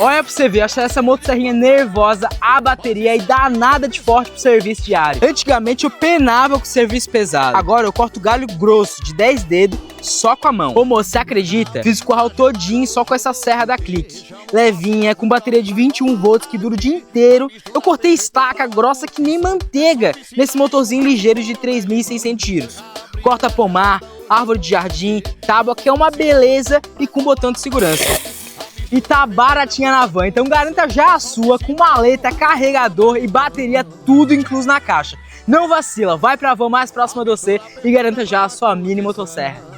Olha pra você ver, achei essa motosserrinha nervosa, a bateria e danada de forte pro serviço diário. Antigamente eu penava com serviço pesado, agora eu corto galho grosso de 10 dedos só com a mão. Ô moço, você acredita? Fiz o curral todinho só com essa serra da Clique. Levinha, com bateria de 21 volts que dura o dia inteiro. Eu cortei estaca grossa que nem manteiga nesse motorzinho ligeiro de 3.600 tiros. Corta pomar, árvore de jardim, tábua, que é uma beleza e com botão de segurança. E tá baratinha na van, então garanta já a sua com maleta, carregador e bateria, tudo incluso na caixa. Não vacila, vai pra van mais próxima de você e garanta já a sua mini motosserra.